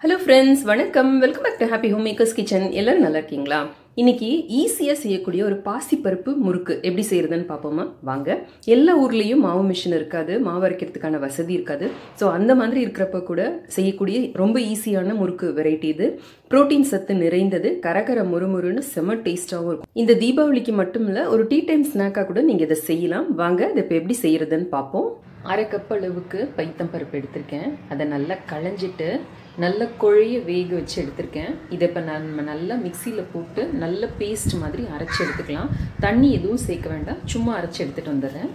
Hello friends, வணக்கம். Welcome back to Happy Home Makers Kitchen. எல்லாரும் நல்லா இருக்கீங்களா? இன்னைக்கு ஈஸியா செய்யக்கூடிய ஒரு பாசிப்பருப்பு முறுக்கு எப்படி செய்யறதுன்னு பார்ப்போமா? வாங்க. எல்லா ஊர்லயும் மாவு மிஷின் இருக்காது, மாவு அரைக்கிறதுக்கான வசதி இருக்காது. ஸோ அந்த மாதிரி இருக்கிறப்ப கூட செய்யக்கூடிய ரொம்ப ஈஸியான முறுக்கு வெரைட்டி இது. புரோட்டீன் சத்து நிறைந்தது, கரகர முறுமுறுன்னு செம டேஸ்டாகவும் இருக்கும். இந்த தீபாவளிக்கு மட்டும் இல்லை, ஒரு டீ டைம் ஸ்நாக்காக கூட நீங்கள் இதை செய்யலாம். வாங்க இதை இப்போ எப்படி செய்யறதுன்னு பார்ப்போம். அரை கப் அளவுக்கு பைத்தம்பருப்பு எடுத்திருக்கேன். அதை நல்லா களைஞ்சிட்டு நல்ல குழைய வேக வச்சு எடுத்திருக்கேன். இதை இப்போ நம்ம நல்லா மிக்சியில் போட்டு நல்ல பேஸ்ட் மாதிரி அரைச்சி எடுத்துக்கலாம். தண்ணி எதுவும் சேர்க்க வேண்டாம், சும்மா அரைச்சி எடுத்துகிட்டு வந்துடுறேன்.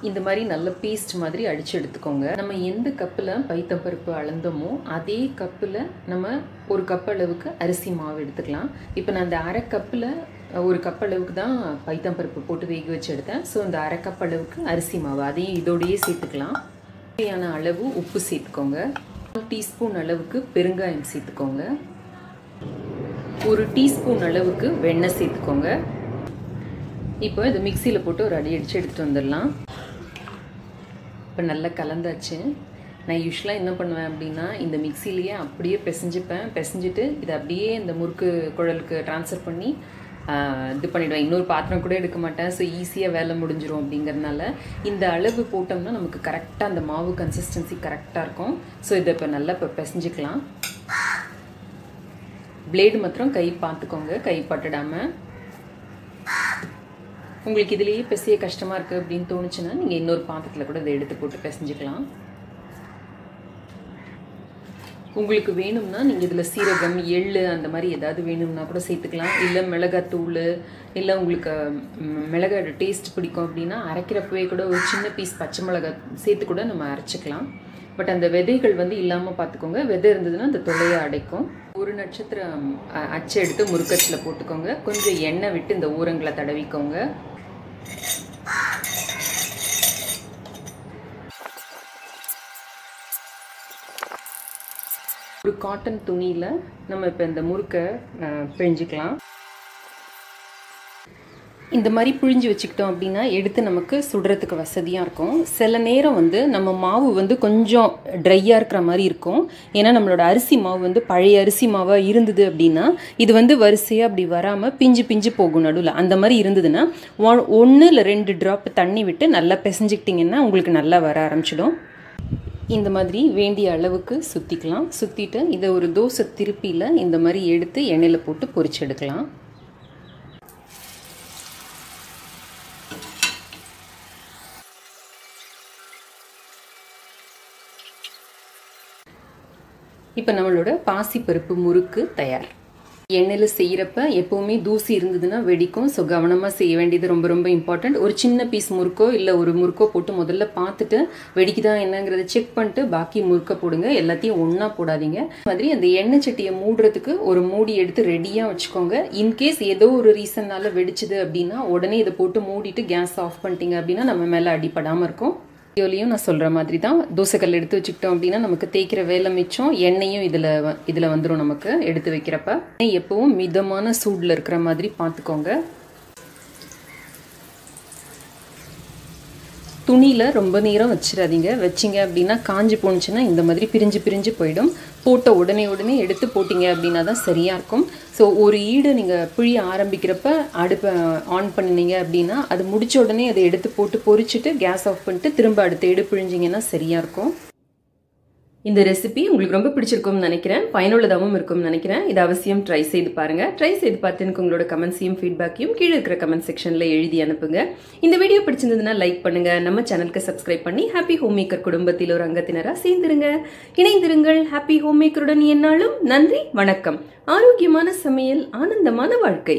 இந்த மாதிரி நல்ல பேஸ்ட் மாதிரி அடித்து எடுத்துக்கோங்க. நம்ம எந்த கப்பில் பைத்தம்பருப்பு அளந்தோமோ அதே கப்பில் நம்ம ஒரு கப் அளவுக்கு அரிசி மாவு எடுத்துக்கலாம். இப்போ நான் அந்த அரை கப்பில் ஒரு கப் அளவுக்கு தான் பைத்தம்பருப்பு போட்டு வேக வச்சு எடுத்தேன். ஸோ இந்த அரை கப் அளவுக்கு அரிசி மாவு அதையும் இதோடையே சேர்த்துக்கலாம். தேவையான அளவு உப்பு சேர்த்துக்கோங்க. 1 டீஸ்பூன் அளவுக்கு பெருங்காயம் சேர்த்துக்கோங்க. 1 டீஸ்பூன் அளவுக்கு வெண்ணெய் சேர்த்துக்கோங்க. இப்போ இதை மிக்சியில் போட்டு ஒரு அடி அடித்து எடுத்துகிட்டு வந்துடலாம். இப்போ நல்லா கலந்தாச்சு. நான் யூஸ்வலாக என்ன பண்ணுவேன் அப்படின்னா, இந்த மிக்சிலேயே அப்படியே பிசைஞ்சிட்டு இதை அப்படியே இந்த முறுக்கு குழலுக்கு ட்ரான்ஸ்ஃபர் பண்ணி இது பண்ணிவிடுவேன். இன்னொரு பாத்திரம் கூட எடுக்க மாட்டேன். ஸோ ஈஸியாக வேலை முடிஞ்சிடும் அப்படிங்கிறதுனால இந்த அளவு போட்டோம்னா நமக்கு கரெக்டாக அந்த மாவு கன்சிஸ்டன்சி கரெக்டாக இருக்கும். ஸோ இதை இப்போ நல்லா இப்போ பிசைஞ்சிக்கலாம். பிளேடு மாத்திரம் கை பார்த்துக்கோங்க, கை பட்டுடாமல். உங்களுக்கு இதுலேயே பிசைய கஷ்டமாக இருக்குது அப்படின்னு தோணுச்சுன்னா நீங்கள் இன்னொரு பாத்திரத்தில் கூட இதை எடுத்து போட்டு பிசைஞ்சிக்கலாம். உங்களுக்கு வேணும்னா நீங்கள் இதில் சீரகம், எள்ளு அந்த மாதிரி ஏதாவது வேணும்னா கூட சேர்த்துக்கலாம். இல்லை மிளகாத்தூள், இல்லை உங்களுக்கு மிளகாயோட டேஸ்ட் பிடிக்கும் அப்படின்னா அரைக்கிறப்பவே கூட ஒரு சின்ன பீஸ் பச்சை மிளகாய் சேர்த்து கூட நம்ம அரைச்சிக்கலாம். பட் அந்த விதைகள் இல்லாமல் பார்த்துக்கோங்க. விதை இருந்ததுன்னா அந்த தொலையை அடைக்கும். ஒரு நட்சத்திரம் அச்சை எடுத்து முறுக்கத்தில் போட்டுக்கோங்க. கொஞ்சம் எண்ணெய் விட்டு இந்த ஊரங்களை தடவிக்கோங்க. ஒரு காட்டன் துணியில் நம்ம இப்போ இந்த முறுக்கை பிழிஞ்சிக்கலாம். இந்த மாதிரி பிழிஞ்சு வச்சுக்கிட்டோம் அப்படின்னா எடுத்து நமக்கு சுடுறதுக்கு வசதியாக இருக்கும். சில நேரம் நம்ம மாவு கொஞ்சம் ட்ரையாக இருக்கிற மாதிரி இருக்கும். ஏன்னா நம்மளோட அரிசி மாவு பழைய அரிசி மாவாக இருந்தது அப்படின்னா இது வரிசையாக அப்படி வராமல் பிஞ்சு போகும் நடுவில். அந்த மாதிரி இருந்ததுன்னா 1 இல்லை 2 ட்ராப் தண்ணி விட்டு நல்லா பிசைஞ்சிக்கிட்டிங்கன்னா உங்களுக்கு நல்லா வர ஆரம்பிச்சிடும். இந்த மாதிரி வேண்டிய அளவுக்கு சுற்றிக்கலாம். சுற்றிட்டு இதை ஒரு தோசை திருப்பியில் இந்த மாதிரி எடுத்து எண்ணெயில் போட்டு பொரிச்சு எடுக்கலாம். இப்போ நம்மளோட பாசிப்பருப்பு முறுக்கு தயார். எண்ணெயில் செய்கிறப்ப எப்போவுமே தூசி இருந்ததுன்னா வெடிக்கும். ஸோ கவனமாக செய்ய வேண்டியது ரொம்ப ரொம்ப இம்பார்ட்டண்ட். ஒரு சின்ன பீஸ் முறுக்கோ இல்லை ஒரு முறுக்கோ போட்டு முதல்ல பார்த்துட்டு வெடிக்குதா என்னங்கிறத செக் பண்ணிட்டு பாக்கி முறுக்க போடுங்க. எல்லாத்தையும் ஒன்றா போடாதீங்க. மாதிரி அந்த எண்ணெய் சட்டியை மூடுறதுக்கு ஒரு மூடி எடுத்து ரெடியாக வச்சுக்கோங்க. இன்கேஸ் ஏதோ ஒரு ரீசன்னால வெடிச்சுது அப்படின்னா உடனே இதை போட்டு மூடிட்டு கேஸ் ஆஃப் பண்ணிட்டீங்க அப்படின்னா நம்ம மேலே அடிப்படாமல் இருக்கும். வீடியோலையும் நான் சொல்கிற மாதிரி தான் தோசைக்கல் எடுத்து வச்சுக்கிட்டோம் அப்படின்னா நமக்கு தேய்க்கிற வேலை மிச்சம். எண்ணெயும் இதில் வந்துடும் நமக்கு எடுத்து வைக்கிறப்ப. எப்பவும் மிதமான சூடில் இருக்கிற மாதிரி பார்த்துக்கோங்க. துணியில் ரொம்ப நேரம் வச்சிடாதீங்க. வச்சிங்க அப்படின்னா காஞ்சி போணுச்சுன்னா இந்த மாதிரி பிரிஞ்சு போயிடும். போட்ட உடனே எடுத்து போட்டிங்க அப்படின்னா தான் சரியாக இருக்கும். ஸோ ஒரு ஈடு நீங்கள் பிழிய ஆரம்பிக்கிறப்ப அடுப்பை ஆன் பண்ணினீங்க அப்படின்னா அது முடிச்ச உடனே அதை எடுத்து போட்டு பொரிச்சிட்டு கேஸ் ஆஃப் பண்ணிட்டு திரும்ப அடுத்த ஈடு பிழிஞ்சிங்கன்னா சரியாக இருக்கும். இந்த ரெசிபி உங்களுக்கு ரொம்ப பிடிச்சிருக்கும்னு நினைக்கிறேன். பயனுள்ளதாகவும் இருக்கும்னு நினைக்கிறேன். இது அவசியம் ட்ரை செய்து பாருங்க. ட்ரை செய்து பார்த்து எனக்கு உங்களோட கமெண்ட்ஸையும் ஃபீட்பேக்கையும் கீழே இருக்கிற கமெண்ட் செக்ஷன்ல எழுதி அனுப்புங்க. இந்த வீடியோ பிடிச்சிருந்ததுன்னா லைக் பண்ணுங்க. நம்ம சேனலுக்கு சப்ஸ்கிரைப் பண்ணி ஹாப்பி ஹோம் மேக்கர் குடும்பத்தில் ஒரு அங்கத்தினராக சேர்ந்துருங்க. இணைந்திருங்கள். ஹாப்பி ஹோம் மேக்கருடன் என்னாலும். நன்றி, வணக்கம். ஆரோக்கியமான சமையல், ஆனந்தமான வாழ்க்கை.